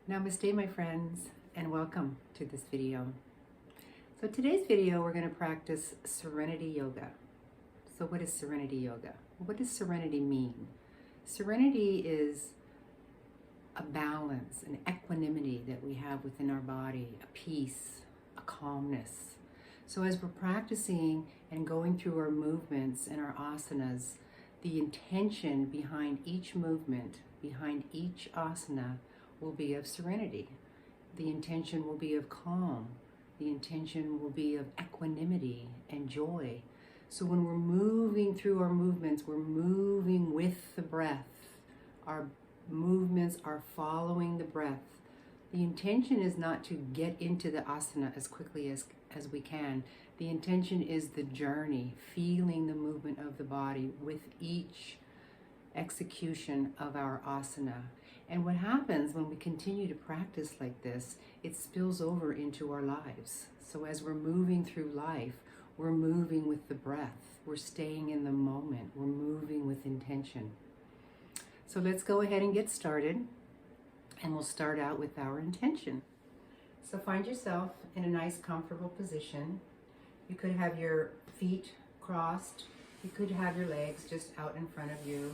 Namaste, my friends, and welcome to this video. So today's video, we're going to practice Serenity Yoga. So what is Serenity Yoga? What does serenity mean? Serenity is a balance, an equanimity that we have within our body, a peace, a calmness. So as we're practicing and going through our movements and our asanas, the intention behind each movement, behind each asana, will be of serenity. The intention will be of calm. The intention will be of equanimity and joy. So when we're moving through our movements, we're moving with the breath. Our movements are following the breath. The intention is not to get into the asana as quickly as we can. The intention is the journey, feeling the movement of the body with each execution of our asana. And what happens when we continue to practice like this, it spills over into our lives. So as we're moving through life, we're moving with the breath. We're staying in the moment. We're moving with intention. So let's go ahead and get started. And we'll start out with our intention. So find yourself in a nice, comfortable position. You could have your feet crossed. You could have your legs just out in front of you.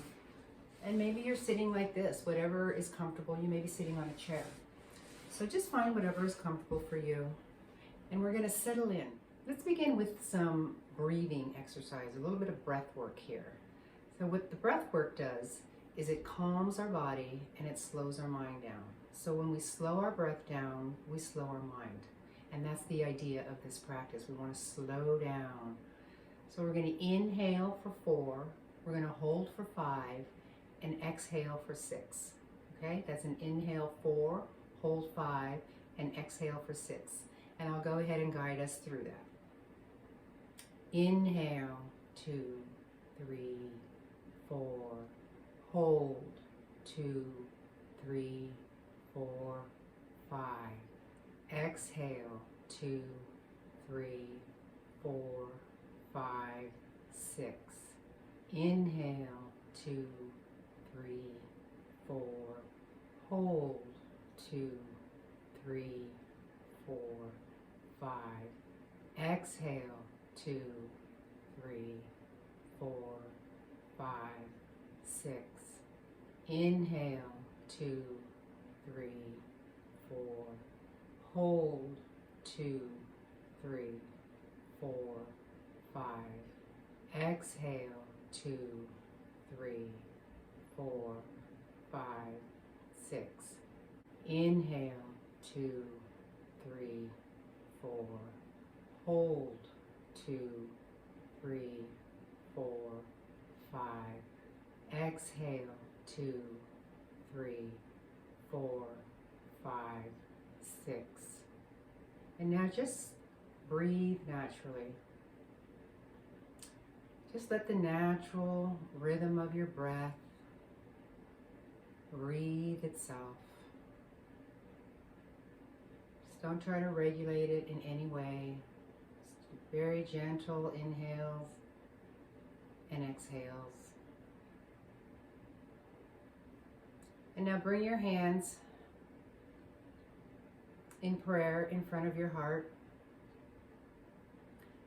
And maybe you're sitting like this, whatever is comfortable. You may be sitting on a chair. So just find whatever is comfortable for you. And we're going to settle in. Let's begin with some breathing exercise, a little bit of breath work here. So what the breath work does is it calms our body and it slows our mind down. So when we slow our breath down, we slow our mind. And that's the idea of this practice. We want to slow down. So we're going to inhale for 4. We're going to hold for 5. And exhale for 6. Okay, that's an inhale 4, hold 5, and exhale for 6. And I'll go ahead and guide us through that. Inhale, 2, 3, 4, hold, 2, 3, 4, 5. Exhale, 2, 3, 4, 5, 6. Inhale, 2, 3, 4, hold, 2, 3, 4, 5. Exhale, 2, 3, 4, 5, 6. Inhale, 2, 3, 4, hold, 2, 3, 4, 5. Exhale, 2, 3, 4, 5, 6. Inhale, 2, 3, 4. Hold, 2, 3, 4, 5. Exhale, 2, 3, 4, 5, 6. And now just breathe naturally. Just let the natural rhythm of your breath breathe itself. Just don't try to regulate it in any way. Just very gentle inhales and exhales. And now bring your hands in prayer in front of your heart.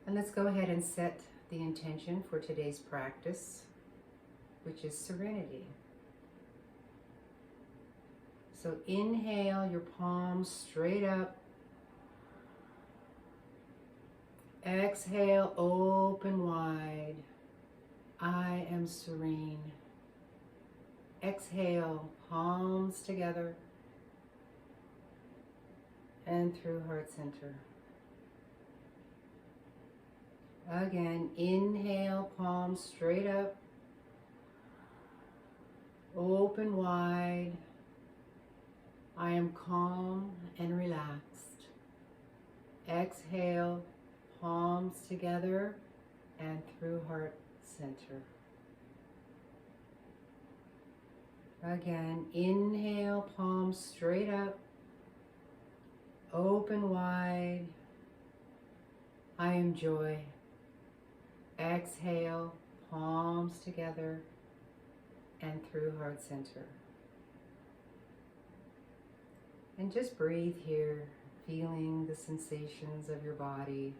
And let's go ahead and set the intention for today's practice, which is serenity. So inhale your palms straight up. Exhale, open wide. I am serene. Exhale, palms together and through heart center. Again, inhale, palms straight up. Open wide. I am calm and relaxed. Exhale, palms together and through heart center. Again, inhale, palms straight up. Open wide. I am joy. Exhale, palms together and through heart center. And just breathe here, feeling the sensations of your body,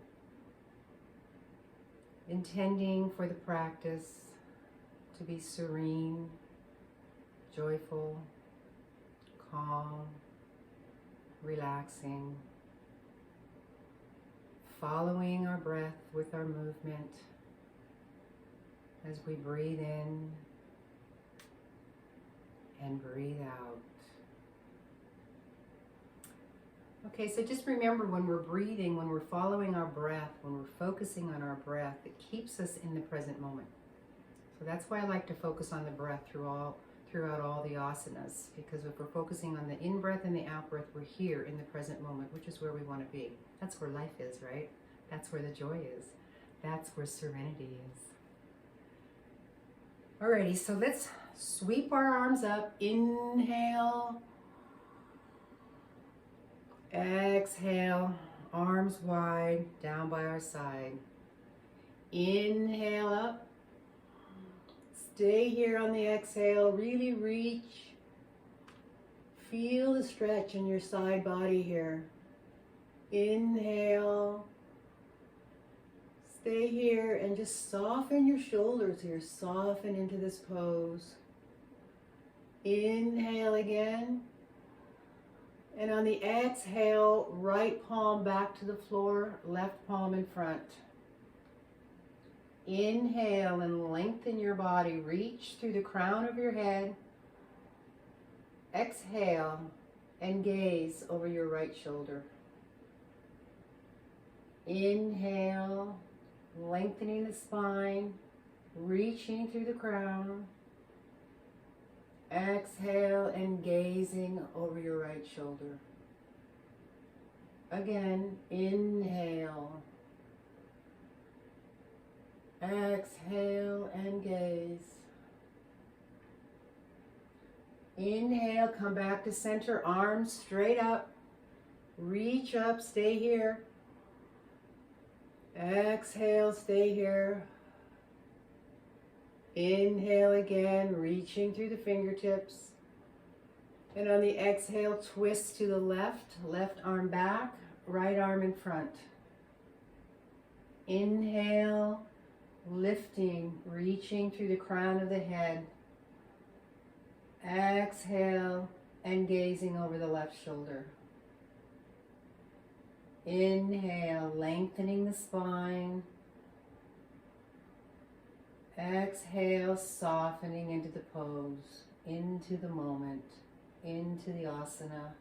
intending for the practice to be serene, joyful, calm, relaxing, following our breath with our movement as we breathe in and breathe out. Okay, so just remember, when we're breathing, when we're following our breath, when we're focusing on our breath, it keeps us in the present moment. So that's why I like to focus on the breath throughout all the asanas, because if we're focusing on the in-breath and the out-breath, we're here in the present moment, which is where we want to be. That's where life is, right? That's where the joy is. That's where serenity is. Alrighty, so let's sweep our arms up. Inhale. Exhale, arms wide, down by our side. Inhale up. Stay here on the exhale. Really reach. Feel the stretch in your side body here. Inhale. Stay here and just soften your shoulders here. Soften into this pose. Inhale again. And on the exhale, right palm back to the floor, left palm in front. Inhale and lengthen your body. Reach through the crown of your head. Exhale and gaze over your right shoulder. Inhale, lengthening the spine, reaching through the crown. Exhale and gazing over your right shoulder. Again, inhale. Exhale and gaze. Inhale, come back to center, arms straight up. Reach up, stay here. Exhale, stay here. Inhale again, reaching through the fingertips. And on the exhale, twist to the left, left arm back, right arm in front. Inhale, lifting, reaching through the crown of the head. Exhale, and gazing over the left shoulder. Inhale, lengthening the spine. Exhale, softening into the pose, into the moment, into the asana.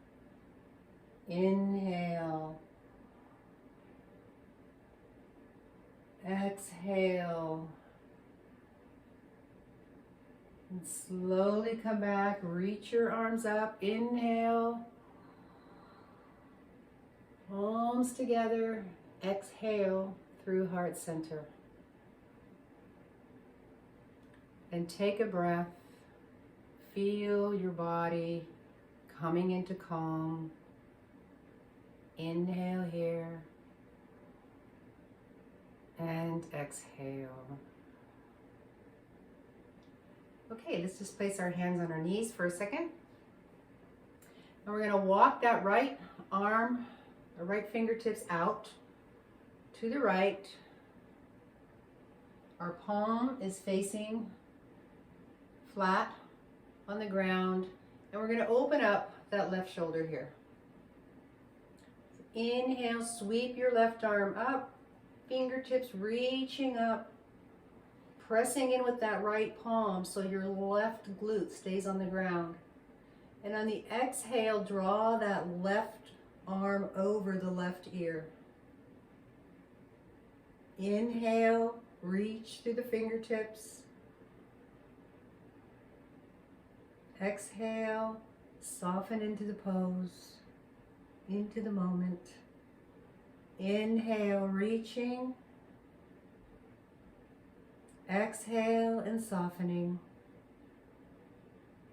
Inhale. Exhale. And slowly come back, reach your arms up. Inhale. Palms together. Exhale through heart center. And take a breath. Feel your body coming into calm. Inhale here. And exhale. Okay, let's just place our hands on our knees for a second. And we're going to walk that right arm, or right fingertips out to the right. Our palm is facing flat on the ground, and we're going to open up that left shoulder here. Inhale, sweep your left arm up, fingertips reaching up, pressing in with that right palm so your left glute stays on the ground. And on the exhale, draw that left arm over the left ear. Inhale, reach through the fingertips. Exhale, soften into the pose, into the moment. Inhale, reaching. Exhale and softening.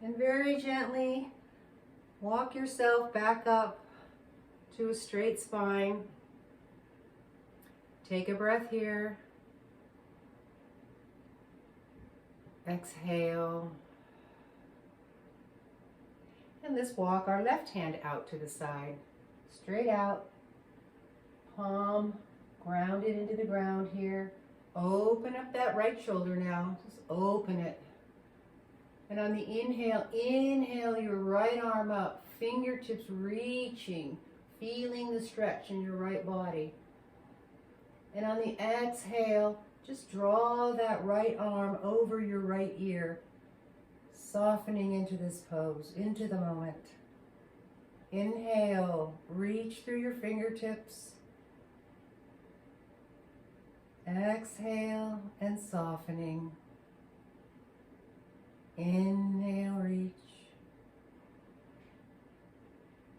And very gently walk yourself back up to a straight spine. Take a breath here. Exhale. And let's walk our left hand out to the side. Straight out. Palm grounded into the ground here. Open up that right shoulder now. Just open it. And on the inhale, inhale your right arm up. Fingertips reaching. Feeling the stretch in your right body. And on the exhale, just draw that right arm over your right ear. Softening into this pose, into the moment. Inhale, reach through your fingertips. Exhale and softening. Inhale, reach.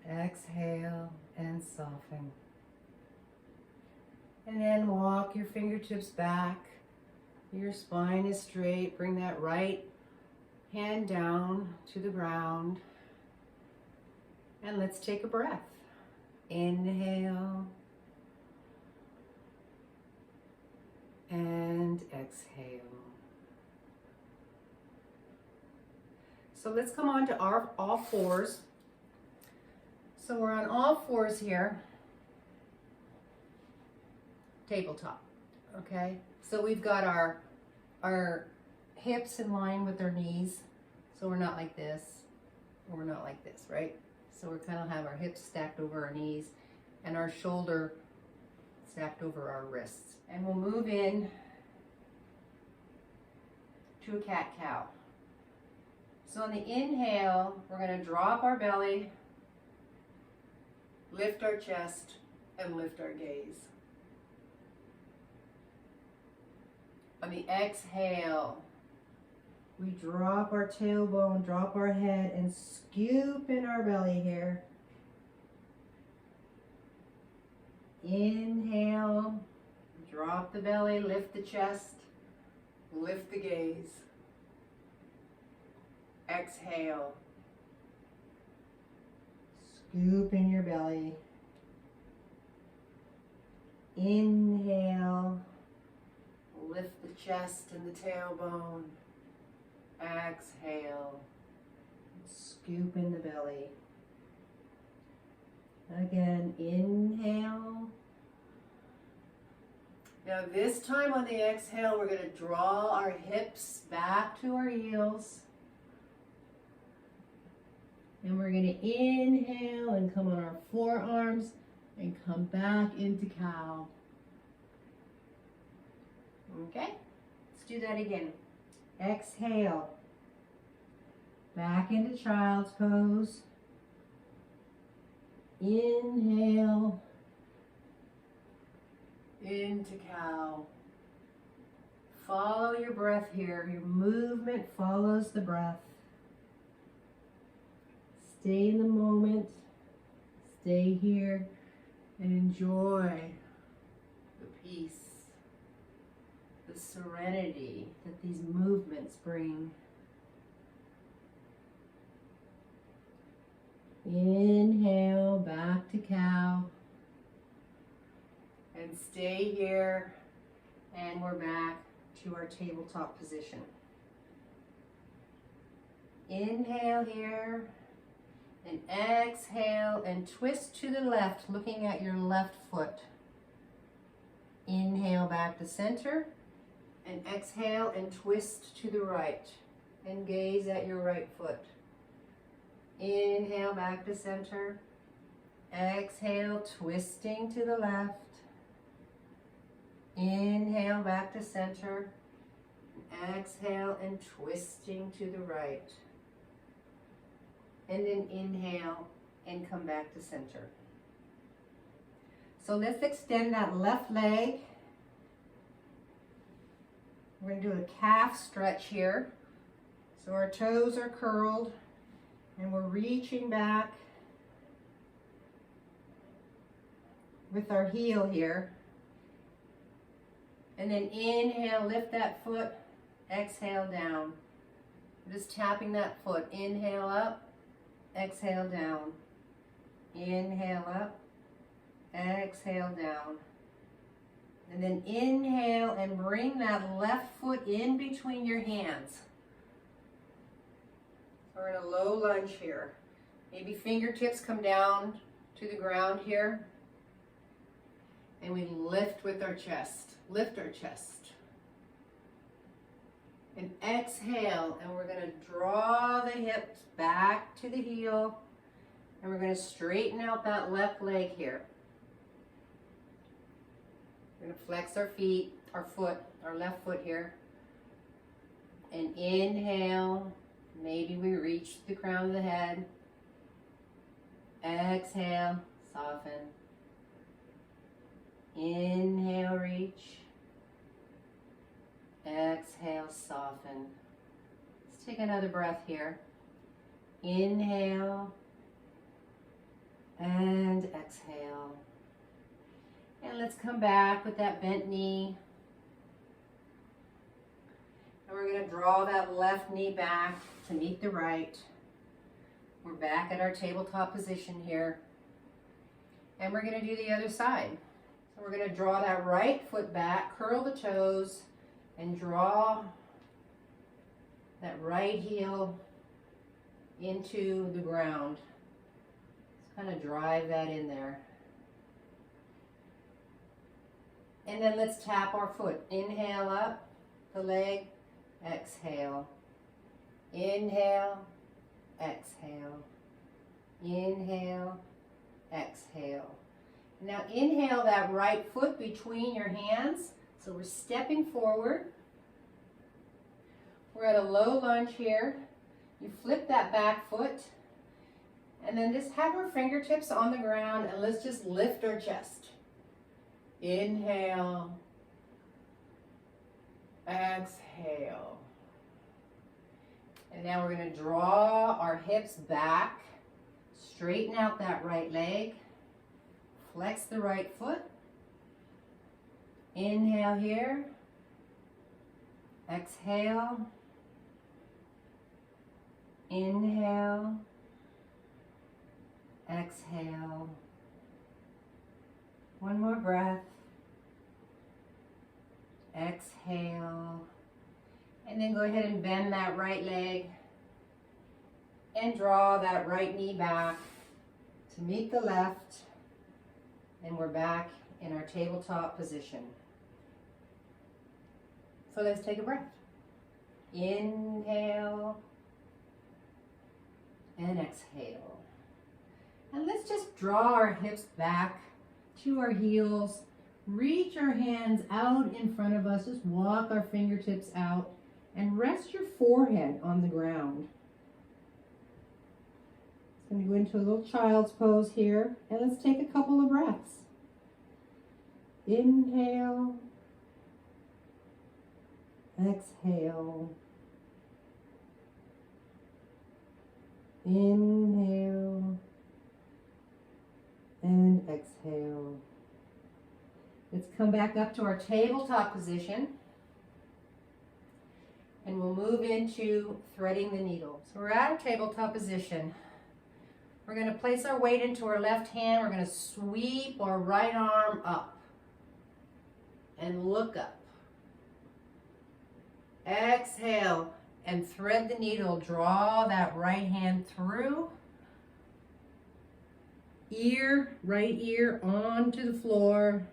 Exhale and soften. And then walk your fingertips back. Your spine is straight. Bring that right hand down to the ground. And let's take a breath. Inhale. And exhale. So let's come on to our all fours. So we're on all fours here. Tabletop, okay? So we've got our hips in line with our knees. So we're not like this, or we're not like this, right? So we kind of have our hips stacked over our knees and our shoulder stacked over our wrists. And we'll move in to a cat-cow. So on the inhale, we're going to drop our belly, lift our chest, and lift our gaze. On the exhale, we drop our tailbone, drop our head, and scoop in our belly here. Inhale, drop the belly, lift the chest, lift the gaze. Exhale, scoop in your belly. Inhale, lift the chest and the tailbone. Exhale, scoop in the belly. Again, inhale. Now this time on the exhale, we're going to draw our hips back to our heels. And we're going to inhale and come on our forearms and come back into cow. Okay, let's do that again. Exhale, back into child's pose. Inhale, into cow. Follow your breath here. Your movement follows the breath. Stay in the moment. Stay here and enjoy the peace, the serenity that these movements bring. Inhale, back to cow. And stay here, and we're back to our tabletop position. Inhale here, and exhale, and twist to the left, looking at your left foot. Inhale back to center, and exhale and twist to the right, and gaze at your right foot. Inhale back to center, exhale, twisting to the left. Inhale back to center, exhale and twisting to the right. And then inhale and come back to center. So let's extend that left leg. We're going to do a calf stretch here. So our toes are curled and we're reaching back with our heel here. And then inhale, lift that foot, exhale down. Just tapping that foot. Inhale up, exhale down. Inhale up, exhale down. And then inhale and bring that left foot in between your hands. We're in a low lunge here. Maybe fingertips come down to the ground here. And we lift with our chest. Lift our chest. And exhale. And we're going to draw the hips back to the heel. And we're going to straighten out that left leg here. We're going to flex our feet, our left foot here. And inhale. Maybe we reach the crown of the head. Exhale, soften. Inhale, reach. Exhale, soften. Let's take another breath here. Inhale and exhale. And let's come back with that bent knee. And we're going to draw that left knee back to meet the right. We're back at our tabletop position here. And we're going to do the other side. So we're going to draw that right foot back, curl the toes, and draw that right heel into the ground. Just kind of drive that in there. And then let's tap our foot. Inhale up the leg, exhale. Inhale, exhale. Inhale, exhale. Now inhale that right foot between your hands. So we're stepping forward. We're at a low lunge here. You flip that back foot. And then just have our fingertips on the ground and let's just lift our chest. Inhale. Exhale. And now we're going to draw our hips back. Straighten out that right leg. Flex the right foot. Inhale here. Exhale. Inhale. Exhale. One more breath. Exhale. And then go ahead and bend that right leg and draw that right knee back to meet the left. And we're back in our tabletop position. So let's take a breath. Inhale and exhale. And let's just draw our hips back to our heels. Reach our hands out in front of us. Just walk our fingertips out and rest your forehead on the ground. It's going to go into a little child's pose here. And let's take a couple of breaths. Inhale. Exhale. Inhale. And exhale. Let's come back up to our tabletop position. And we'll move into threading the needle. So we're at our tabletop position. We're going to place our weight into our left hand. We're going to sweep our right arm up. And look up. Exhale and thread the needle. Draw that right hand through. Right ear onto the floor.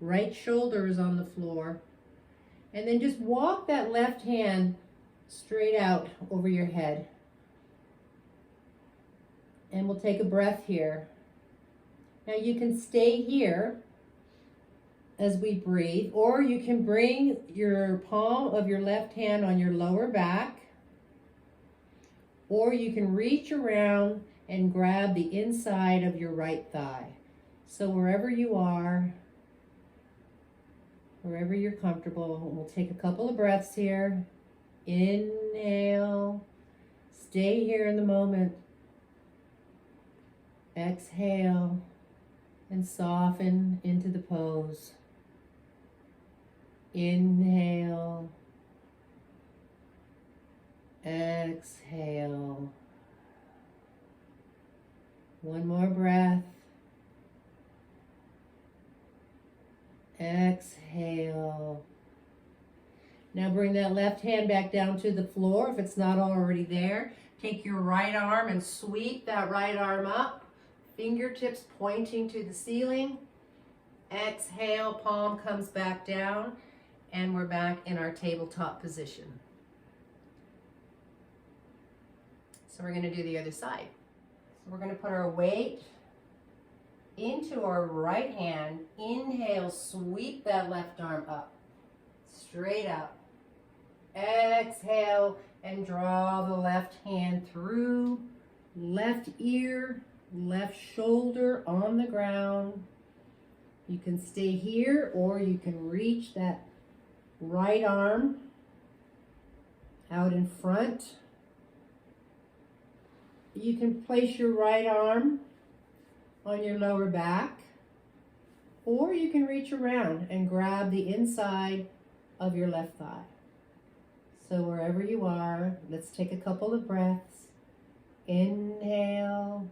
Right shoulder is on the floor. And then just walk that left hand straight out over your head. And we'll take a breath here. Now you can stay here as we breathe, or you can bring your palm of your left hand on your lower back, or you can reach around and grab the inside of your right thigh. So wherever you are, wherever you're comfortable, we'll take a couple of breaths here. Inhale, stay here in the moment. Exhale and soften into the pose. Inhale, exhale. One more breath. Exhale. Now bring that left hand back down to the floor if it's not already there. Take your right arm and sweep that right arm up, fingertips pointing to the ceiling. Exhale, palm comes back down, and we're back in our tabletop position. So we're going to do the other side. So we're going to put our weight into our right hand. Inhale, sweep that left arm up, straight up. Exhale, and draw the left hand through, left ear, left shoulder on the ground. You can stay here or you can reach that right arm out in front. You can place your right arm on your lower back, or you can reach around and grab the inside of your left thigh. So wherever you are, let's take a couple of breaths. Inhale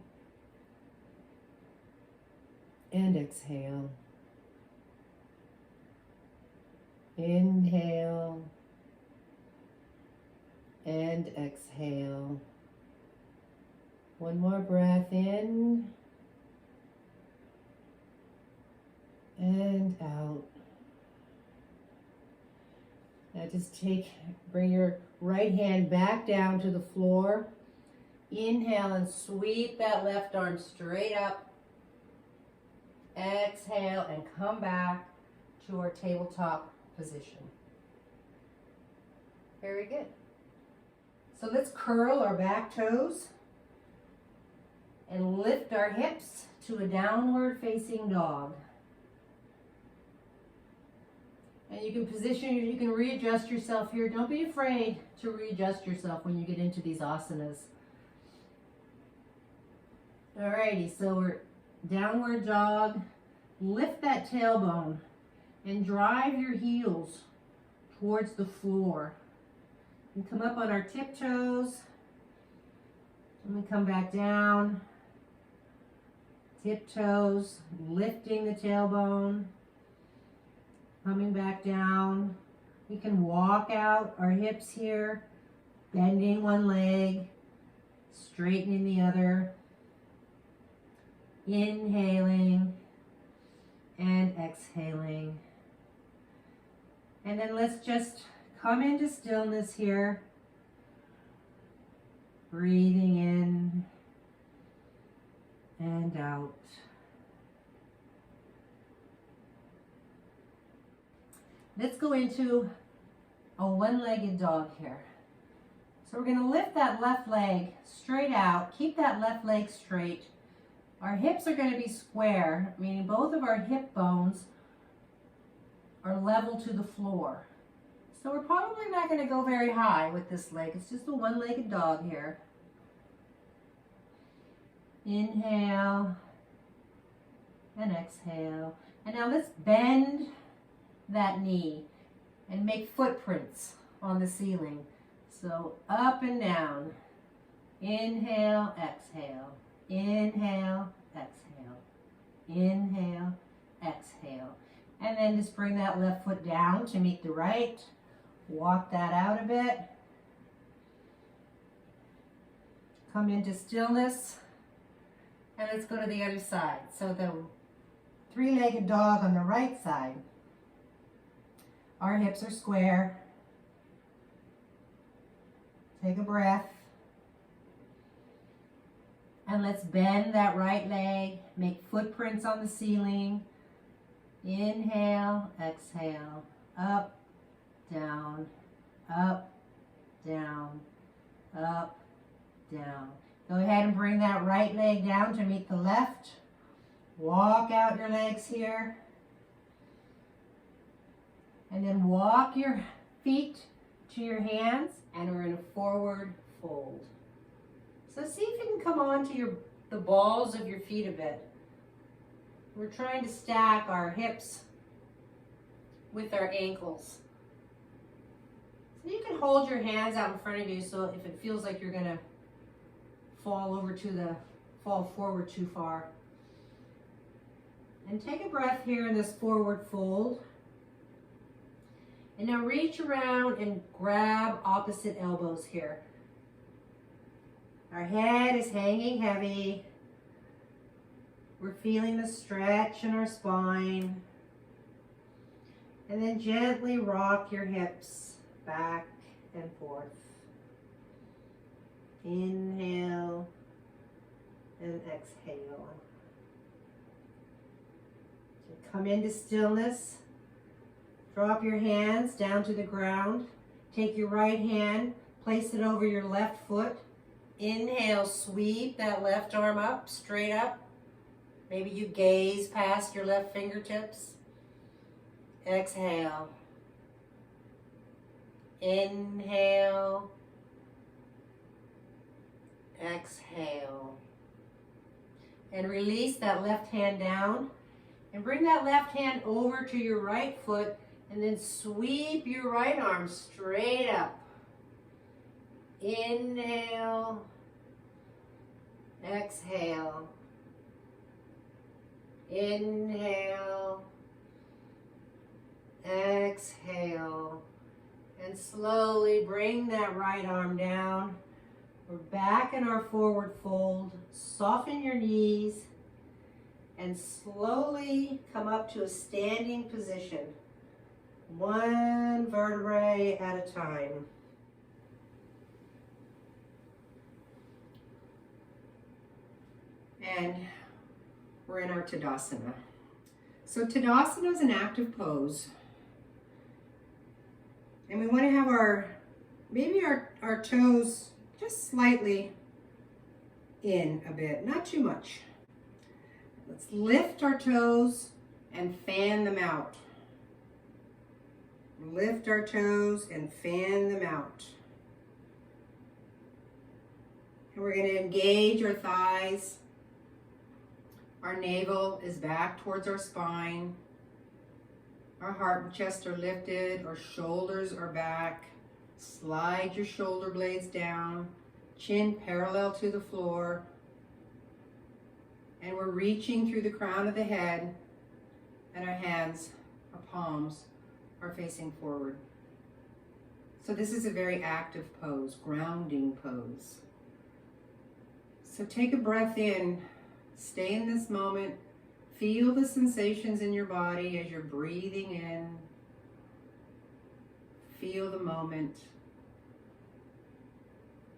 and exhale. Inhale and exhale. One more breath in and out. Now just bring your right hand back down to the floor. Inhale and sweep that left arm straight up. Exhale and come back to our tabletop position. Very good. So let's curl our back toes and lift our hips to a downward facing dog. And you can position, you can readjust yourself here. Don't be afraid to readjust yourself when you get into these asanas. Alrighty, so we're downward dog. Lift that tailbone and drive your heels towards the floor. And come up on our tiptoes. And we come back down. Tiptoes, lifting the tailbone. Coming back down. We can walk out our hips here, bending one leg, straightening the other. Inhaling and exhaling. And then let's just come into stillness here. Breathing in and out. Let's go into a one-legged dog here. So we're going to lift that left leg straight out. Keep that left leg straight. Our hips are going to be square, meaning both of our hip bones are level to the floor. So we're probably not going to go very high with this leg. It's just a one-legged dog here. Inhale and exhale. And now let's bend that knee and make footprints on the ceiling. So up and down. Inhale, exhale. Inhale, exhale. Inhale, exhale. And then just bring that left foot down to meet the right. Walk that out a bit. Come into stillness. And let's go to the other side. So the three-legged dog on the right side. Our hips are square. Take a breath. And let's bend that right leg. Make footprints on the ceiling. Inhale, exhale. Up, down, up, down, up, down. Go ahead and bring that right leg down to meet the left. Walk out your legs here. And then walk your feet to your hands, and we're in a forward fold. So see if you can come on to the balls of your feet a bit. We're trying to stack our hips with our ankles. So you can hold your hands out in front of you, so if it feels like you're going to fall forward too far. And take a breath here in this forward fold. And now reach around and grab opposite elbows here. Our head is hanging heavy. We're feeling the stretch in our spine. And then gently rock your hips back and forth. Inhale and exhale. Come into stillness. Drop your hands down to the ground. Take your right hand, place it over your left foot. Inhale, sweep that left arm up, straight up. Maybe you gaze past your left fingertips. Exhale. Inhale. Exhale. And release that left hand down. And bring that left hand over to your right foot. And then sweep your right arm straight up. Inhale. Exhale. Inhale. Exhale. And slowly bring that right arm down. We're back in our forward fold. Soften your knees. And slowly come up to a standing position. One vertebrae at a time. And we're in our Tadasana. So Tadasana is an active pose. And we want to have maybe our toes just slightly in a bit, not too much. Let's lift our toes and fan them out. Lift our toes and fan them out. And we're going to engage our thighs. Our navel is back towards our spine. Our heart and chest are lifted. Our shoulders are back. Slide your shoulder blades down. Chin parallel to the floor. And we're reaching through the crown of the head. And our hands, our palms, are facing forward. So this is a very active pose, grounding pose. So take a breath in. Stay in this moment. Feel the sensations in your body as you're breathing in. Feel the moment.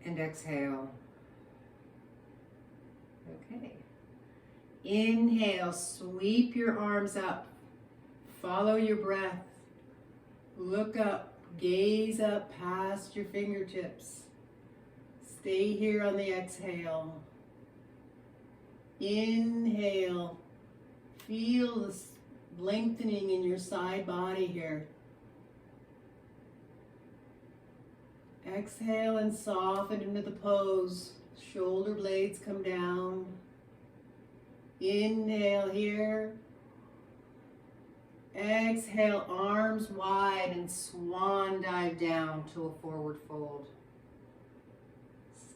And exhale. Okay. Inhale, sweep your arms up. Follow your breath. Look up, gaze up past your fingertips. Stay here on the exhale. Inhale. Feel the lengthening in your side body here. Exhale and soften into the pose. Shoulder blades come down. Inhale here. Exhale, arms wide and swan dive down to a forward fold.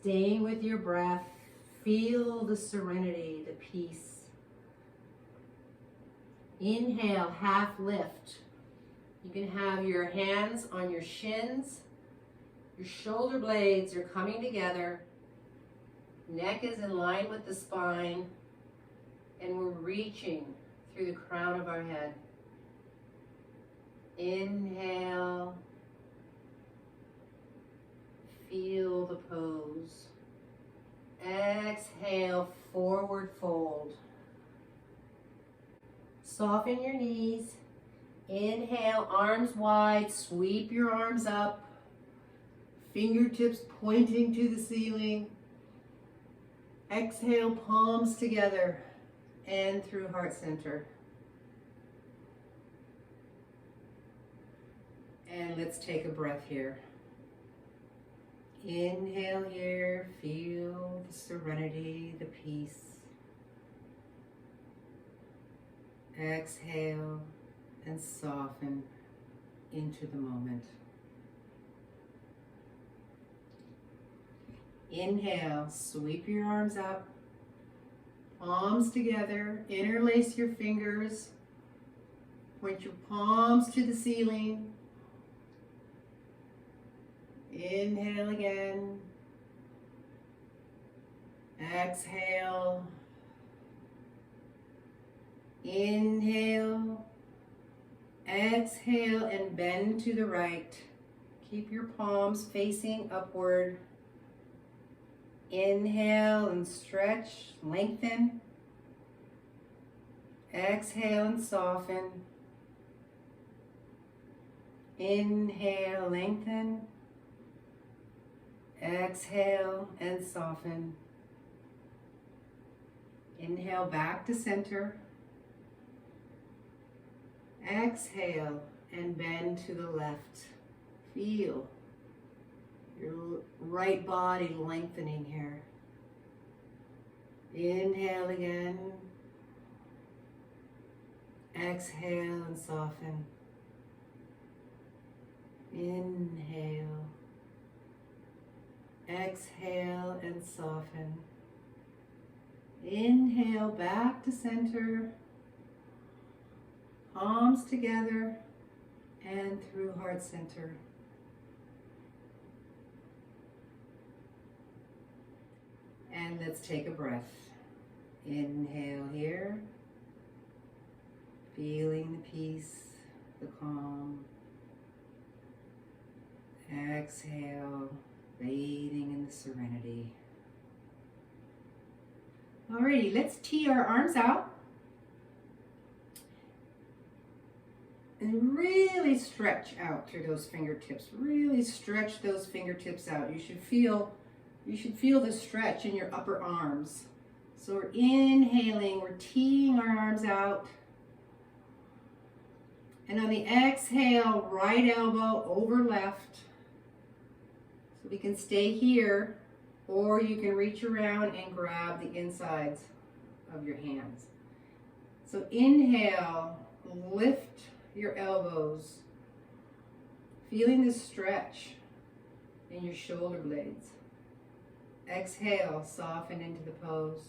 Staying with your breath, feel the serenity, the peace. Inhale, half lift. You can have your hands on your shins. Your shoulder blades are coming together. Neck is in line with the spine. And we're reaching through the crown of our head. Inhale. Feel the pose. Exhale, forward fold. Soften your knees. Inhale, arms wide, sweep your arms up. Fingertips pointing to the ceiling. Exhale, palms together and through heart center. And let's take a breath here. Inhale here, feel the serenity, the peace. Exhale and soften into the moment. Inhale, sweep your arms up, palms together, interlace your fingers, point your palms to the ceiling. Inhale again. Exhale. Inhale. Exhale and bend to the right. Keep your palms facing upward. Inhale and stretch, lengthen. Exhale and soften. Inhale, lengthen. Exhale and soften. Inhale back to center. Exhale and bend to the left. Feel your right body lengthening here. Inhale again. Exhale and soften. Inhale. Exhale and soften. Inhale back to center. Palms together and through heart center. And let's take a breath. Inhale here. Feeling the peace, the calm. Exhale, bathing in the serenity. Alrighty, let's tee our arms out. And really stretch out through those fingertips. Really stretch those fingertips out. You should feel the stretch in your upper arms. So we're inhaling, we're teeing our arms out. And on the exhale, right elbow over left. So we can stay here, or you can reach around and grab the insides of your hands. So inhale, lift your elbows, feeling the stretch in your shoulder blades. Exhale, soften into the pose.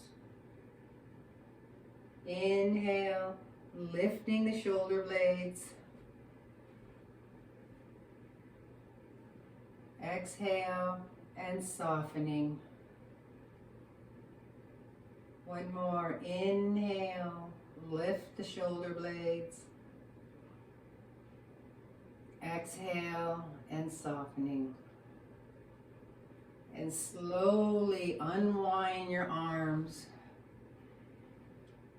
Inhale, lifting the shoulder blades. Exhale and softening. One more. Inhale, lift the shoulder blades. Exhale and softening. And slowly unwind your arms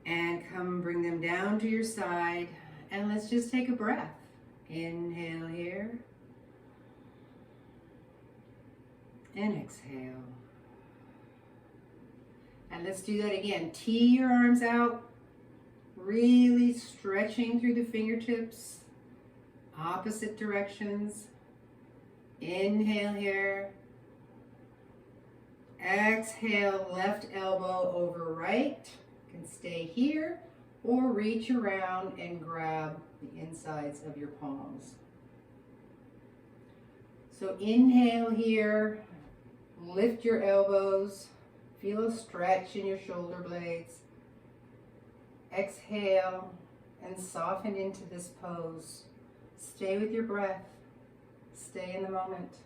and bring them down to your side. And let's just take a breath. Inhale here. And exhale. And let's do that again. Tee your arms out, really stretching through the fingertips, opposite directions. Inhale here. Exhale, left elbow over right. You can stay here or reach around and grab the insides of your palms. So inhale here, lift your elbows, feel a stretch in your shoulder blades. Exhale and soften into this pose. Stay with your breath, stay in the moment.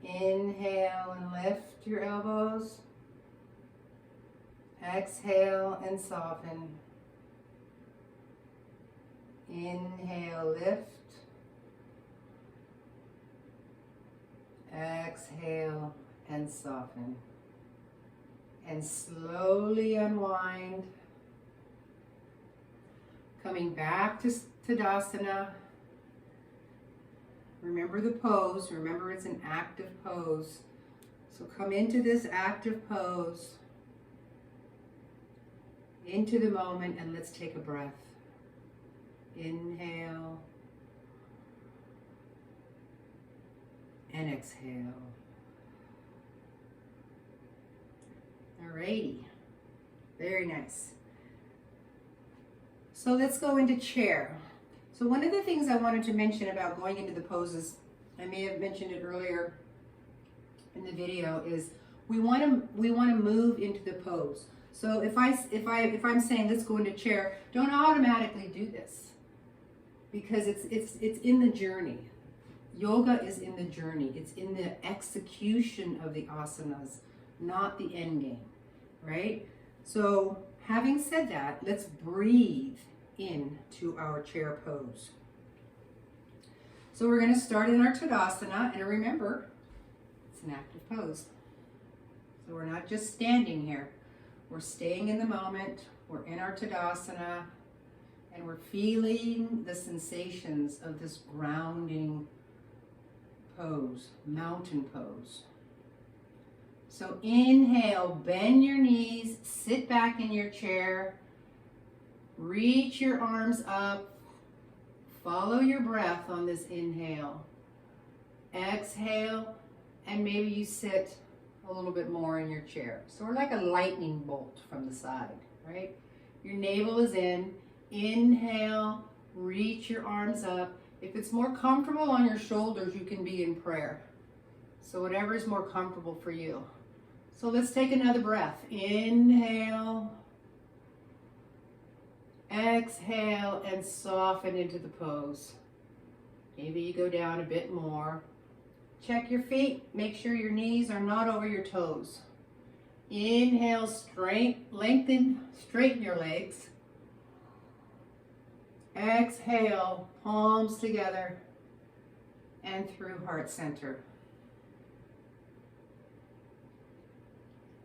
Inhale and lift your elbows. Exhale and soften. Inhale, lift. Exhale and soften. And slowly unwind. Coming back to Tadasana. Remember the pose. Remember it's an active pose. So come into this active pose, into the moment, and let's take a breath. Inhale and exhale. Alrighty, very nice. So let's go into chair. So one of the things I wanted to mention about going into the poses, I may have mentioned it earlier in the video, is we want to move into the pose. So if I'm saying let's go into chair, don't automatically do this, because it's in the journey. Yoga is in the journey. It's in the execution of the asanas, not the end game, right? So having said that, let's breathe into our chair pose. So we're going to start in our Tadasana, and remember, it's an active pose. So we're not just standing here. We're staying in the moment. We're in our Tadasana, and we're feeling the sensations of this grounding pose, mountain pose. So inhale, bend your knees, sit back in your chair, reach your arms up, follow your breath on this inhale. Exhale, and maybe you sit a little bit more in your chair. So we're like a lightning bolt from the side, right? Your navel is in. Inhale, reach your arms up. If it's more comfortable on your shoulders, you can be in prayer. So whatever is more comfortable for you. So let's take another breath. Inhale, exhale, and soften into the pose. Maybe you go down a bit more. Check your feet. Make sure your knees are not over your toes. Inhale, straighten your legs. Exhale, palms together and through heart center.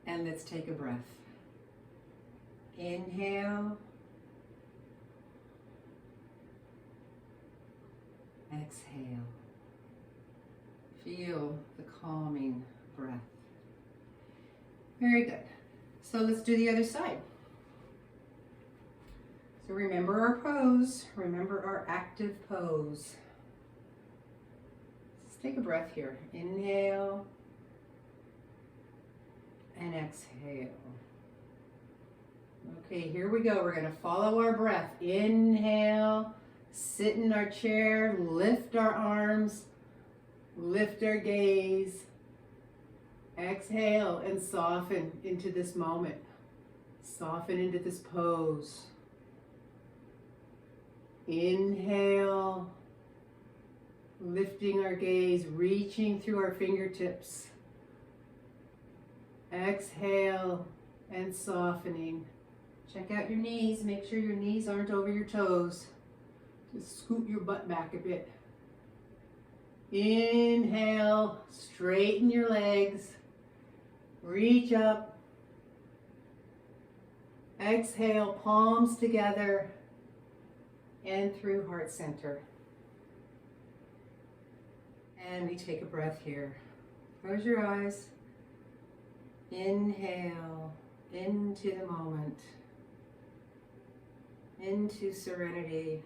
And let's take a breath. Inhale. Exhale. Feel the calming breath. Very good. So let's do the other side. So remember our pose. Remember our active pose. Let's take a breath here. Inhale. And exhale. Okay, here we go. We're going to follow our breath. Inhale. Sit in our chair. Lift our arms. Lift our gaze. Exhale and soften into this moment. Soften into this pose. Inhale. Lifting our gaze, reaching through our fingertips. Exhale and softening. Check out your knees. Make sure your knees aren't over your toes. Just scoot your butt back a bit. Inhale, straighten your legs. Reach up. Exhale, palms together and through heart center. And we take a breath here. Close your eyes. Inhale into the moment, into serenity.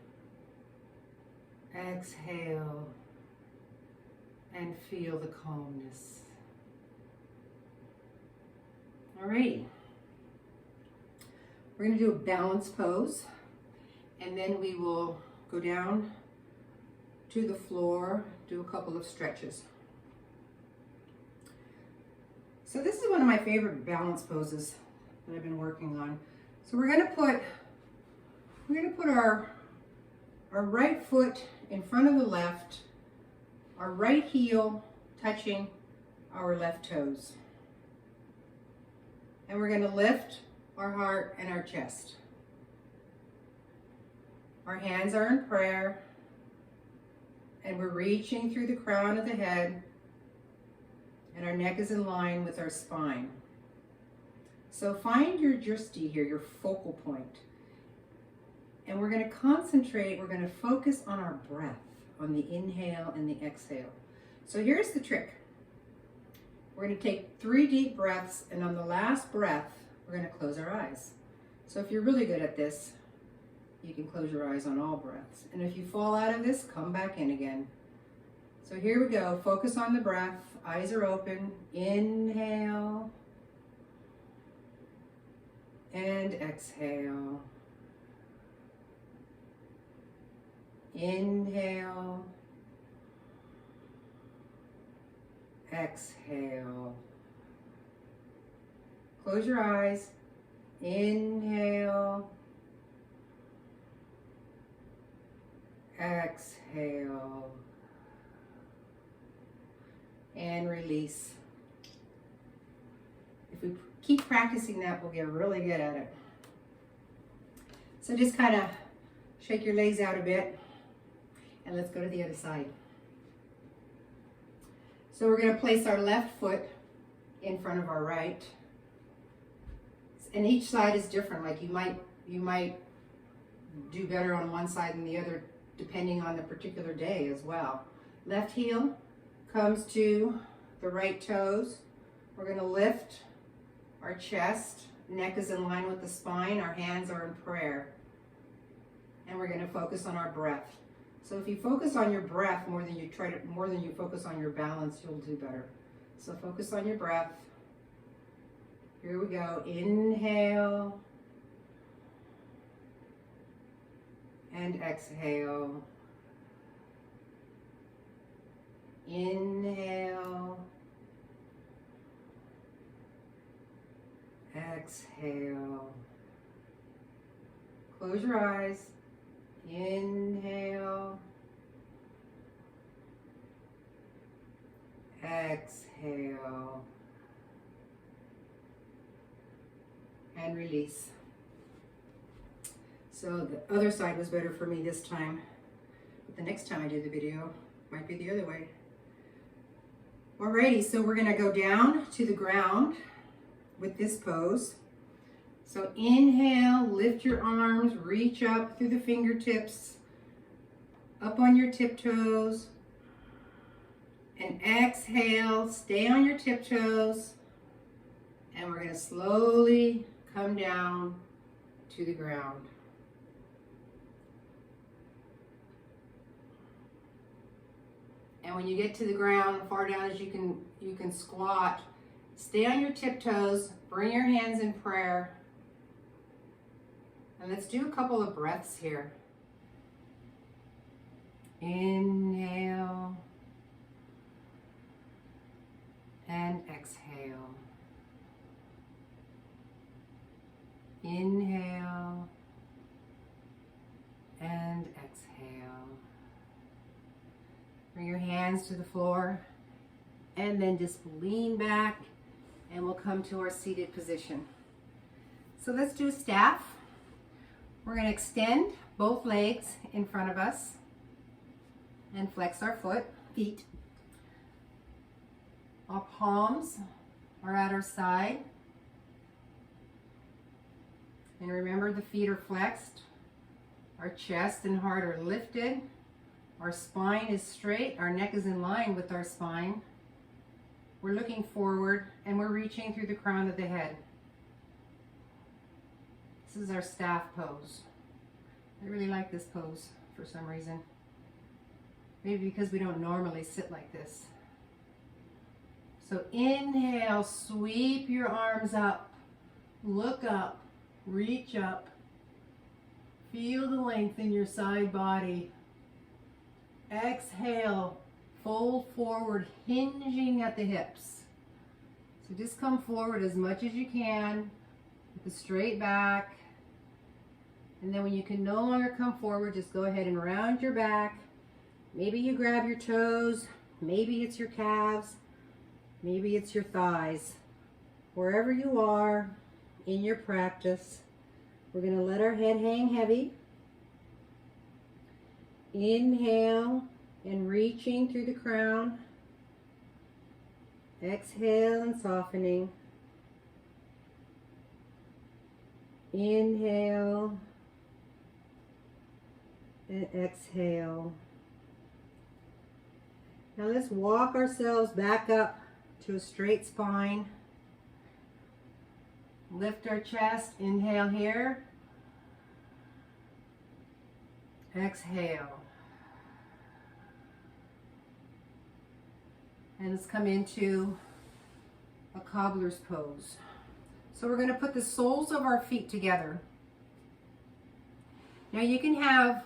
Exhale and feel the calmness. Alrighty. We're going to do a balance pose, and then we will go down to the floor, do a couple of stretches. So this is one of my favorite balance poses that I've been working on. So we're going to put our right foot in front of the left, our right heel touching our left toes. And we're going to lift our heart and our chest. Our hands are in prayer, and we're reaching through the crown of the head, and our neck is in line with our spine. So find your drishti here, your focal point. And we're going to concentrate, we're going to focus on our breath, on the inhale and the exhale. So here's the trick. We're going to take 3 deep breaths, and on the last breath, we're going to close our eyes. So if you're really good at this, you can close your eyes on all breaths. And if you fall out of this, come back in again. So here we go. Focus on the breath. Eyes are open. Inhale. And exhale. Inhale. Exhale. Close your eyes. Inhale. Exhale. And release. If we keep practicing that, we'll get really good at it. So just kind of shake your legs out a bit, and let's go to the other side. So we're going to place our left foot in front of our right. And each side is different. Like you might do better on one side than the other depending on the particular day as well. Left heel comes to the right toes. We're going to lift our chest. Neck is in line with the spine. Our hands are in prayer. And we're going to focus on our breath. So if you focus on your breath more than you focus on your balance, you'll do better. So focus on your breath. Here we go. Inhale. And exhale. Inhale. Exhale. Close your eyes. Inhale. Exhale. And release. So the other side was better for me this time. But the next time I do the video, might be the other way. Alrighty, so we're gonna go down to the ground with this pose. So inhale, lift your arms, reach up through the fingertips, up on your tiptoes. And exhale, stay on your tiptoes. And we're gonna slowly come down to the ground. And when you get to the ground, far down as you can squat, stay on your tiptoes, bring your hands in prayer. And let's do a couple of breaths here. Inhale and exhale. Inhale and exhale. Bring your hands to the floor and then just lean back and we'll come to our seated position. So let's do a staff. We're going to extend both legs in front of us and flex our feet. Our palms are at our side. And remember, the feet are flexed. Our chest and heart are lifted. Our spine is straight. Our neck is in line with our spine. We're looking forward and we're reaching through the crown of the head. This is our staff pose. I really like this pose for some reason. Maybe because we don't normally sit like this. So inhale, sweep your arms up, look up, reach up, feel the length in your side body. Exhale, fold forward, hinging at the hips. So just come forward as much as you can with a straight back. And then when you can no longer come forward, just go ahead and round your back. Maybe you grab your toes, maybe it's your calves, maybe it's your thighs. Wherever you are in your practice, we're going to let our head hang heavy. Inhale and reaching through the crown. Exhale and softening. Inhale and exhale. Now let's walk ourselves back up to a straight spine. Lift our chest, inhale here. Exhale. And let's come into a cobbler's pose. So we're going to put the soles of our feet together. Now you can have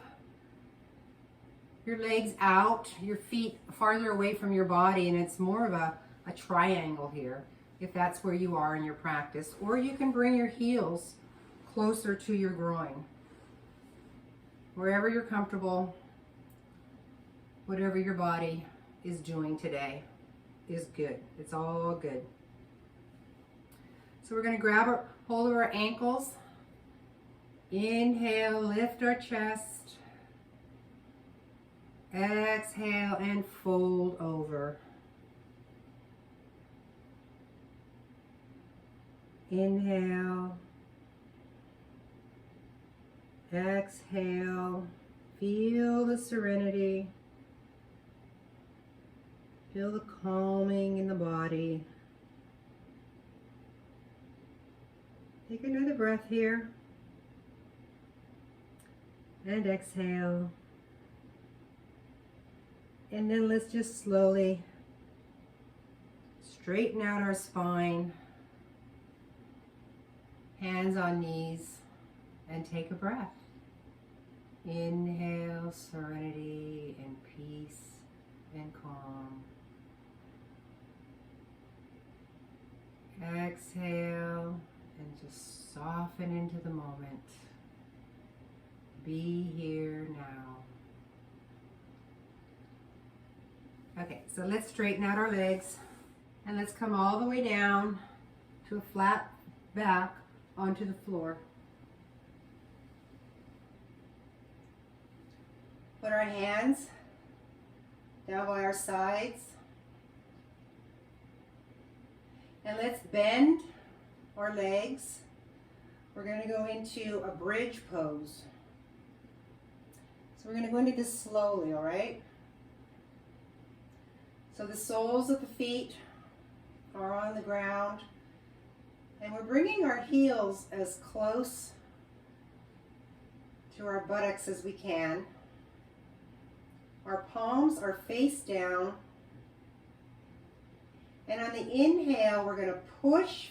your legs out, your feet farther away from your body, and it's more of a triangle here, if that's where you are in your practice. Or you can bring your heels closer to your groin. Wherever you're comfortable, whatever your body is doing today is good. It's all good. So we're going to grab our hold of our ankles. Inhale, lift our chest. Exhale and fold over. Inhale. Exhale. Feel the serenity. Feel the calming in the body. Take another breath here. And exhale. And then let's just slowly straighten out our spine. Hands on knees. And take a breath. Inhale, serenity and peace and calm. Exhale and just soften into the moment. Be here now. Okay, so let's straighten out our legs and let's come all the way down to a flat back onto the floor. Put our hands down by our sides. And let's bend our legs. We're going to go into a bridge pose. So we're going to go into this slowly, all right? So the soles of the feet are on the ground. And we're bringing our heels as close to our buttocks as we can. Our palms are face down. And on the inhale, we're going to push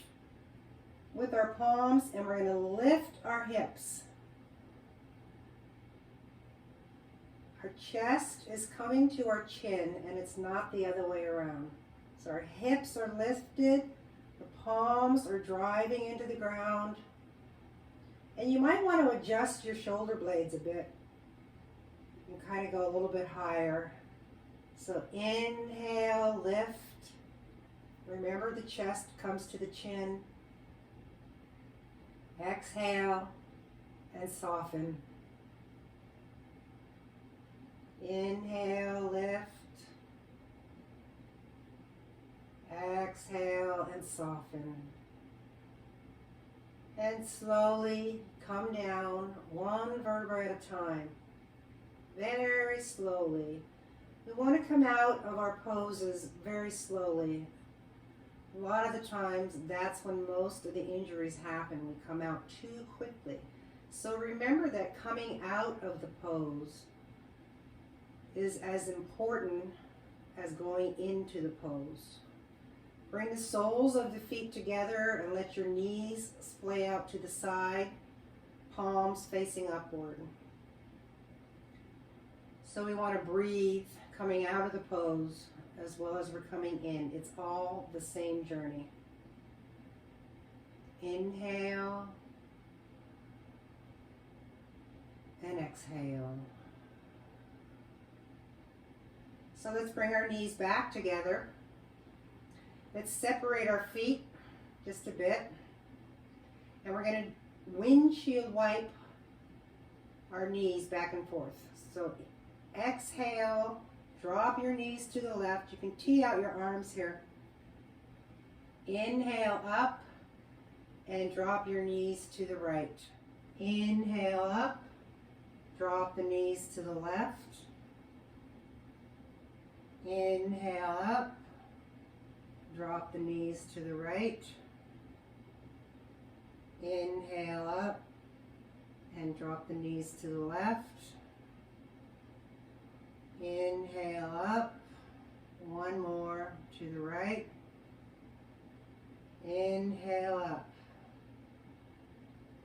with our palms and we're going to lift our hips. Our chest is coming to our chin and it's not the other way around. So our hips are lifted, the palms are driving into the ground. And you might want to adjust your shoulder blades a bit. You can kind of go a little bit higher. So inhale, lift. Remember the chest comes to the chin. Exhale and soften. Inhale, lift. Exhale and soften. And slowly come down one vertebra at a time. Very slowly. We want to come out of our poses very slowly. A lot of the times, that's when most of the injuries happen. We come out too quickly. So remember that coming out of the pose is as important as going into the pose. Bring the soles of the feet together and let your knees splay out to the side, palms facing upward. So we want to breathe coming out of the pose as well as we're coming in. It's all the same journey. Inhale and exhale. So let's bring our knees back together. Let's separate our feet just a bit. And we're going to windshield wipe our knees back and forth. So exhale, drop your knees to the left. You can tee out your arms here. Inhale up and drop your knees to the right. Inhale up, drop the knees to the left. Inhale up, drop the knees to the right. Inhale up and drop the knees to the left. Inhale up, one more to the right. Inhale up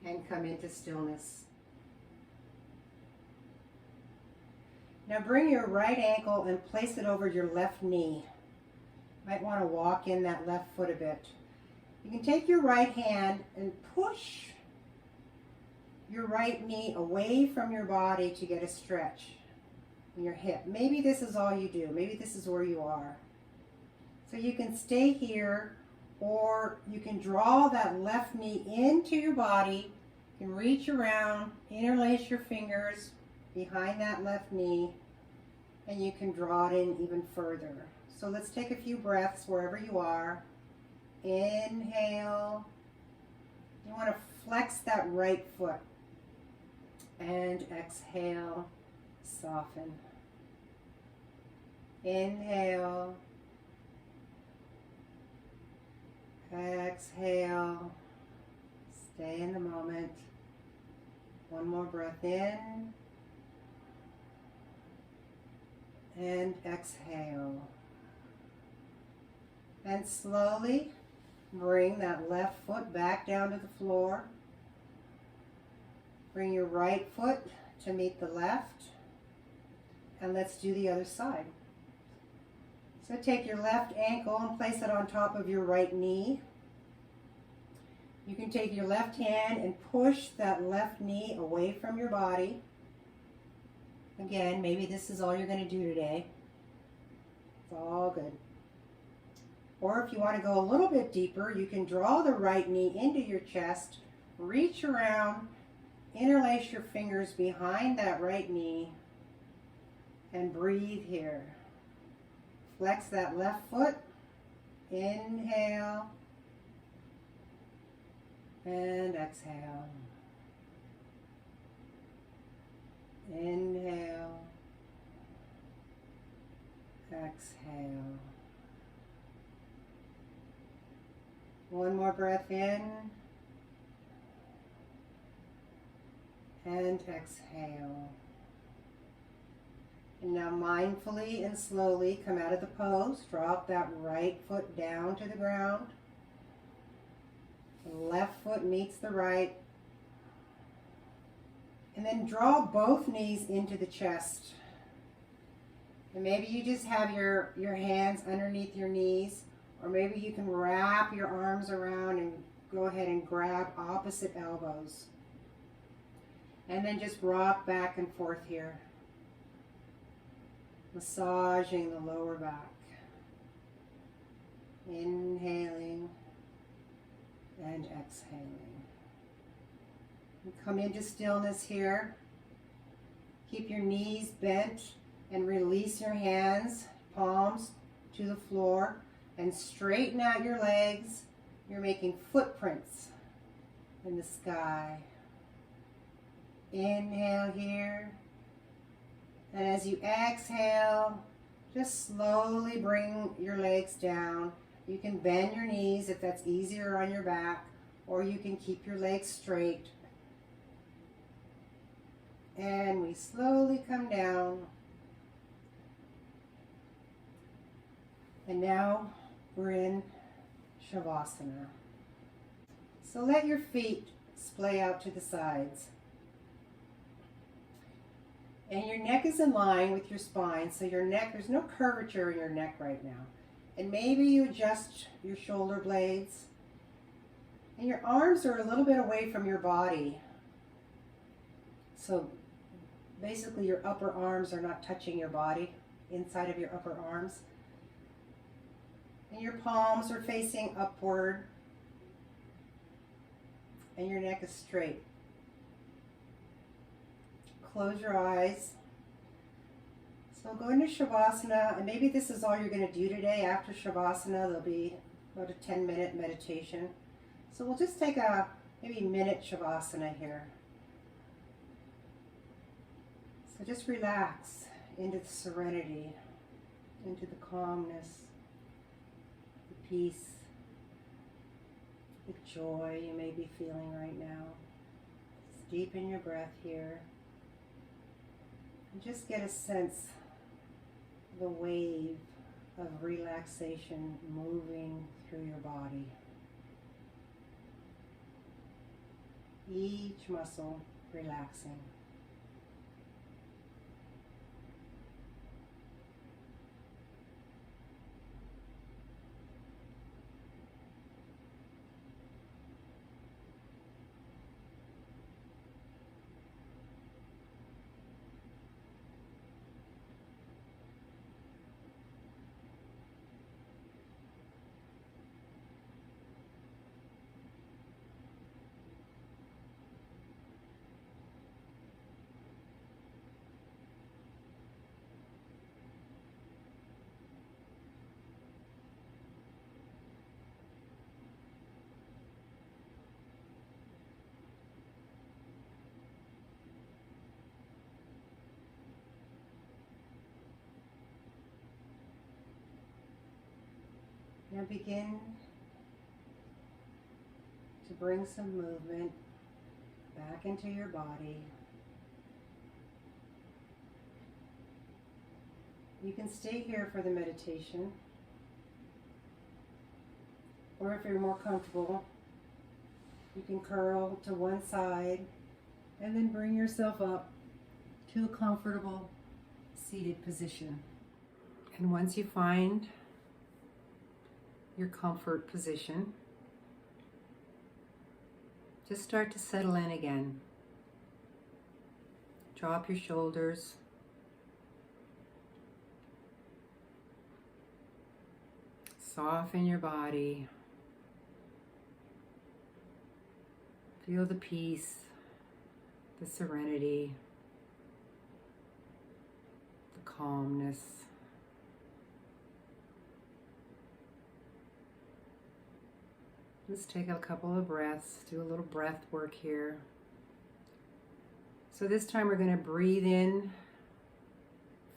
and come into stillness. Now bring your right ankle and place it over your left knee. You might want to walk in that left foot a bit. You can take your right hand and push your right knee away from your body to get a stretch in your hip. Maybe this is all you do. Maybe this is where you are. So you can stay here or you can draw that left knee into your body. You can reach around, interlace your fingers behind that left knee, and you can draw it in even further. So let's take a few breaths wherever you are. Inhale. You want to flex that right foot. And exhale, soften. Inhale. Exhale. Stay in the moment. One more breath in. And exhale. And slowly bring that left foot back down to the floor. Bring your right foot to meet the left. And let's do the other side. So take your left ankle and place it on top of your right knee. You can take your left hand and push that left knee away from your body. Again, maybe this is all you're going to do today. It's all good. Or if you want to go a little bit deeper, you can draw the right knee into your chest, reach around, interlace your fingers behind that right knee, and breathe here. Flex that left foot. Inhale. And exhale. Inhale. Exhale. One more breath in. And exhale. And now mindfully and slowly come out of the pose. Drop that right foot down to the ground. The left foot meets the right. And then draw both knees into the chest. And maybe you just have your hands underneath your knees, or maybe you can wrap your arms around and go ahead and grab opposite elbows. And then just rock back and forth here, massaging the lower back. Inhaling and exhaling. And come into stillness here. Keep your knees bent and release your hands, palms to the floor, and straighten out your legs. You're making footprints in the sky. Inhale here. And as you exhale, just slowly bring your legs down. You can bend your knees if that's easier on your back, or you can keep your legs straight. And we slowly come down. And now we're in Shavasana. So let your feet splay out to the sides. And your neck is in line with your spine, so your neck, there's no curvature in your neck right now. And maybe you adjust your shoulder blades. And your arms are a little bit away from your body. So basically your upper arms are not touching your body, inside of your upper arms. And your palms are facing upward. And your neck is straight. Close your eyes. So go into Shavasana, and maybe this is all you're going to do today. After Shavasana, there'll be about a 10-minute meditation. So we'll just take a maybe minute Shavasana here. So just relax into the serenity, into the calmness, the peace, the joy you may be feeling right now. Just deepen your breath here. And just get a sense of the wave of relaxation moving through your body. Each muscle relaxing. Now begin to bring some movement back into your body. You can stay here for the meditation, or if you're more comfortable, you can curl to one side and then bring yourself up to a comfortable seated position. And once you find your comfort position, just start to settle in again. Drop your shoulders. Soften your body. Feel the peace, the serenity, the calmness. Just take a couple of breaths, do a little breath work here. So this time we're going to breathe in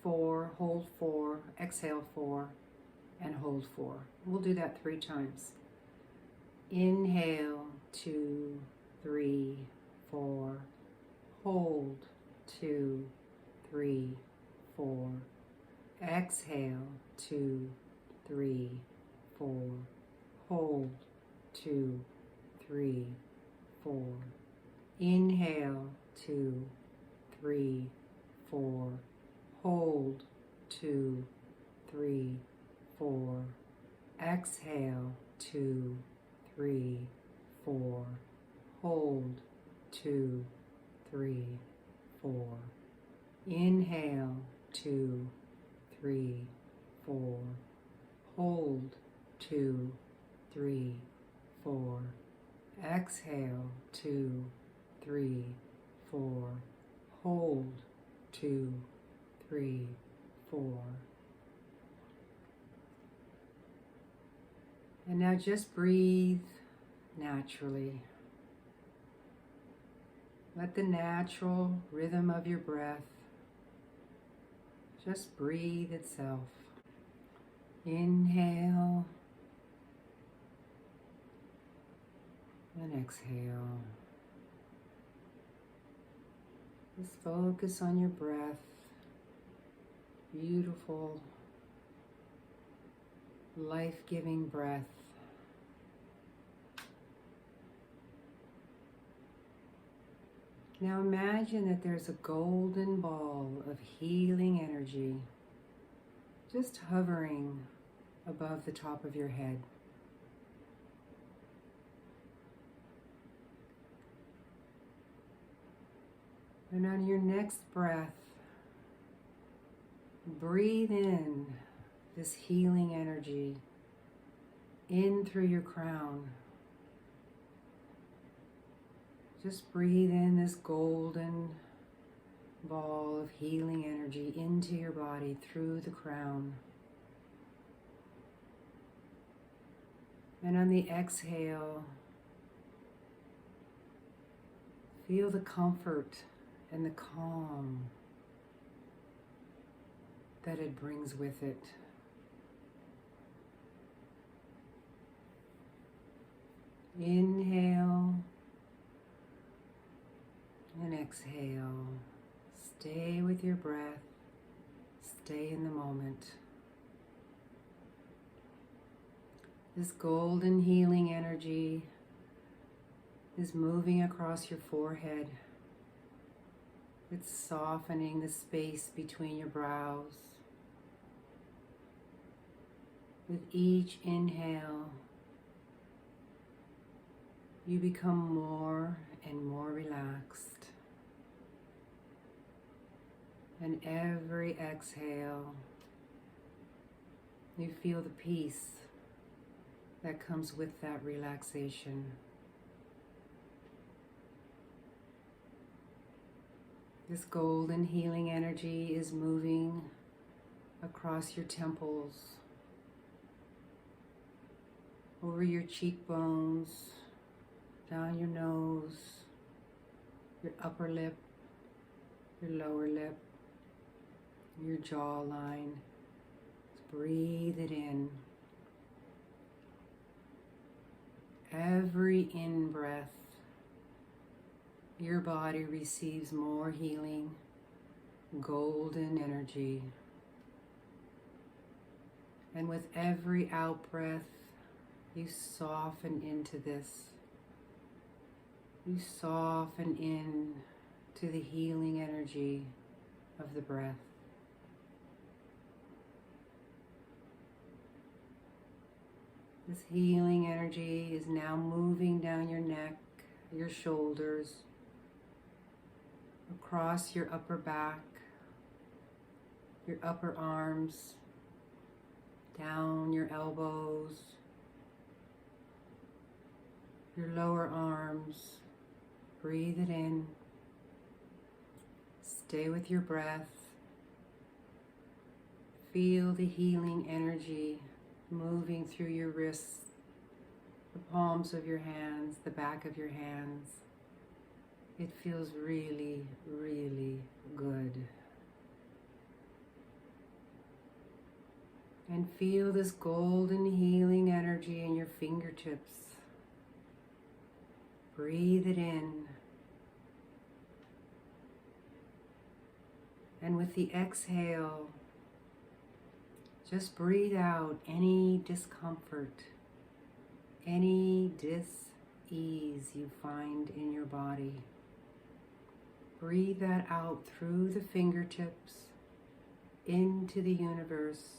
4, hold 4, exhale 4, and hold 4. We'll do that 3 times. Inhale, 2, 3, 4. Hold, 2, 3, 4. Exhale, 2, 3, 4. Hold, 2, 3, 4. Inhale, 2, 3, 4. Hold, 2, 3, 4. Exhale, 2, 3, 4. Hold, 2, 3, 4. Inhale, 2, 3, 4. Hold, 2, 3, 4. Exhale, 2, 3, 4. Hold, 2, 3, 4. And now just breathe naturally. Let the natural rhythm of your breath just breathe itself. Inhale and exhale. Just focus on your breath. Beautiful, life-giving breath. Now imagine that there's a golden ball of healing energy just hovering above the top of your head. And on your next breath, breathe in this healing energy in through your crown. Just breathe in this golden ball of healing energy into your body through the crown. And on the exhale, feel the comfort and the calm that it brings with it. Inhale and exhale. Stay with your breath. Stay in the moment. This golden healing energy is moving across your forehead. It's softening the space between your brows. With each inhale, you become more and more relaxed. And every exhale, you feel the peace that comes with that relaxation. This golden healing energy is moving across your temples, over your cheekbones, down your nose, your upper lip, your lower lip, your jawline. Just breathe it in. every in-breath, your body receives more healing, golden energy. And with every out-breath, you soften into this. You soften in to the healing energy of the breath. This healing energy is now moving down your neck, your shoulders, across your upper back, your upper arms, down your elbows, your lower arms. Breathe it in. Stay with your breath. Feel the healing energy moving through your wrists, the palms of your hands, the back of your hands. It feels really, really good. And feel this golden healing energy in your fingertips. Breathe it in. And with the exhale, just breathe out any discomfort, any dis-ease you find in your body. Breathe that out through the fingertips into the universe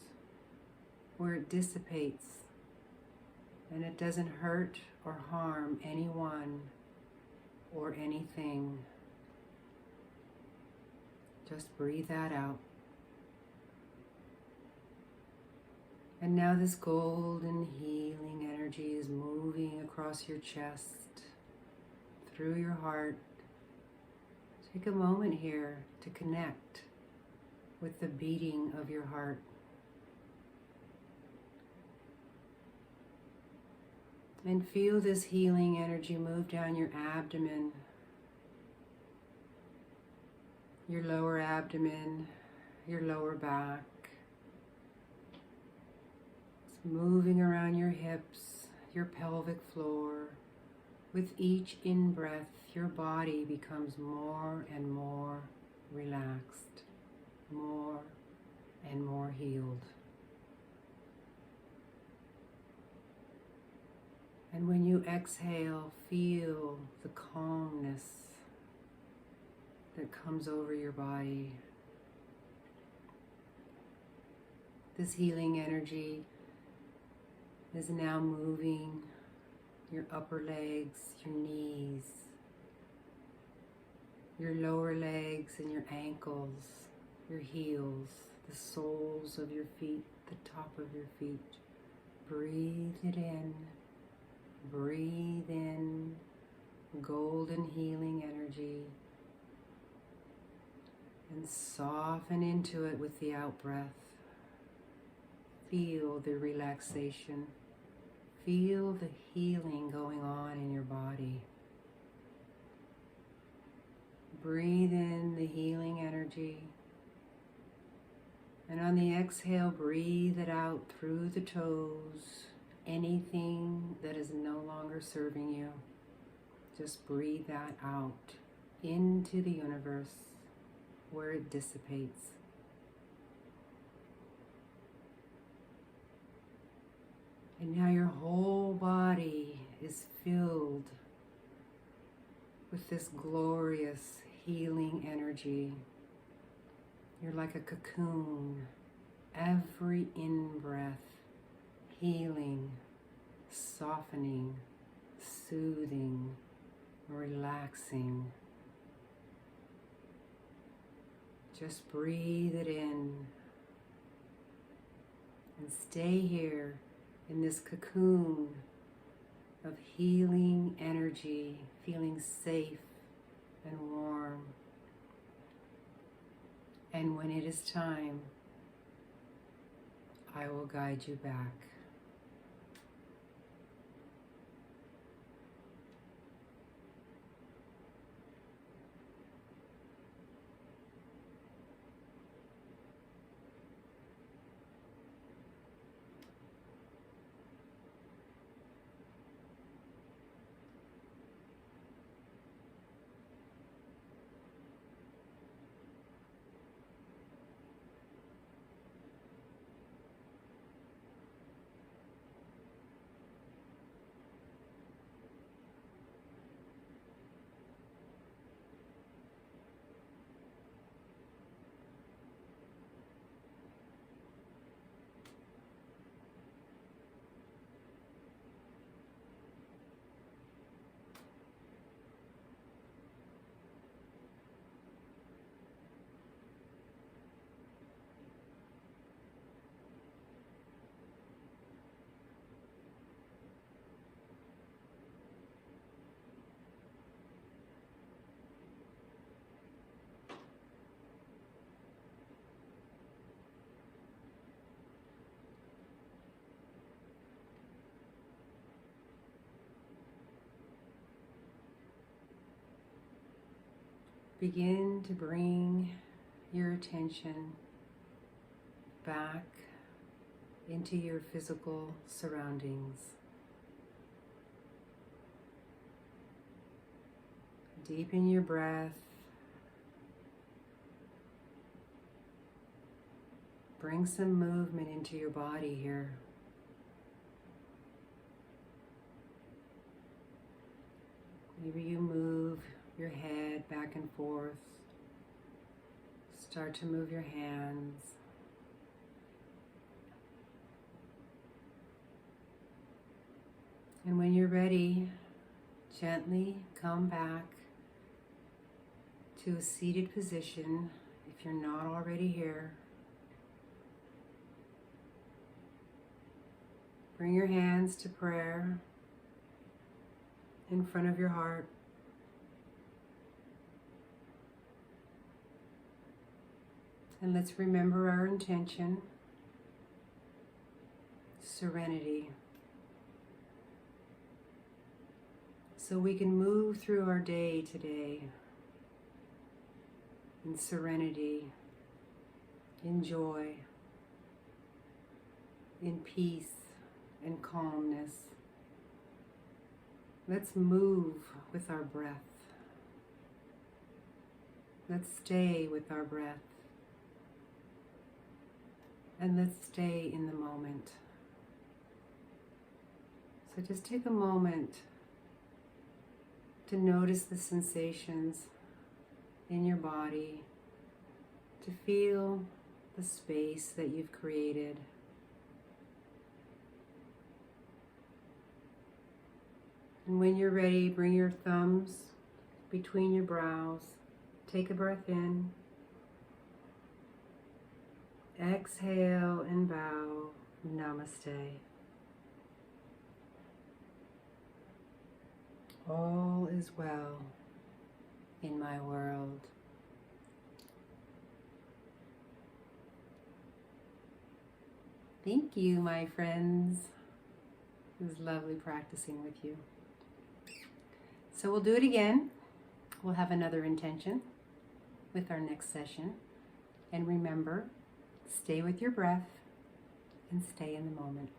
where it dissipates and it doesn't hurt or harm anyone or anything. Just breathe that out. And now this golden healing energy is moving across your chest, through your heart. Take a moment here to connect with the beating of your heart. And feel this healing energy move down your abdomen, your lower abdomen, your lower back. It's moving around your hips, your pelvic floor. With each in-breath, your body becomes more and more relaxed, more and more healed. And when you exhale, feel the calmness that comes over your body. This healing energy is now moving your upper legs, your knees, your lower legs and your ankles, your heels, the soles of your feet, the top of your feet. Breathe it in. Breathe in golden healing energy and soften into it with the out-breath. Feel the relaxation. Feel the healing going on in your body. Breathe in the healing energy. And on the exhale, breathe it out through the toes. Anything that is no longer serving you, just breathe that out into the universe where it dissipates. And now your whole body is filled with this glorious healing energy. You're like a cocoon. Every in-breath, healing, softening, soothing, relaxing. Just breathe it in and stay here in this cocoon of healing energy, feeling safe and warm. And when it is time, I will guide you back. begin to bring your attention back into your physical surroundings. Deepen your breath. Bring some movement into your body here. Maybe you move your head back and forth. Start to move your hands. And when you're ready, gently come back to a seated position if you're not already here. Bring your hands to prayer in front of your heart. And let's remember our intention: serenity. So we can move through our day today in serenity, in joy, in peace and calmness. Let's move with our breath. Let's stay with our breath. And let's stay in the moment. So just take a moment to notice the sensations in your body, to feel the space that you've created. And when you're ready, bring your thumbs between your brows. Take a breath in. Exhale and bow. Namaste. All is well in my world. Thank you, my friends. It was lovely practicing with you. So we'll do it again. We'll have another intention with our next session. And remember, stay with your breath and stay in the moment.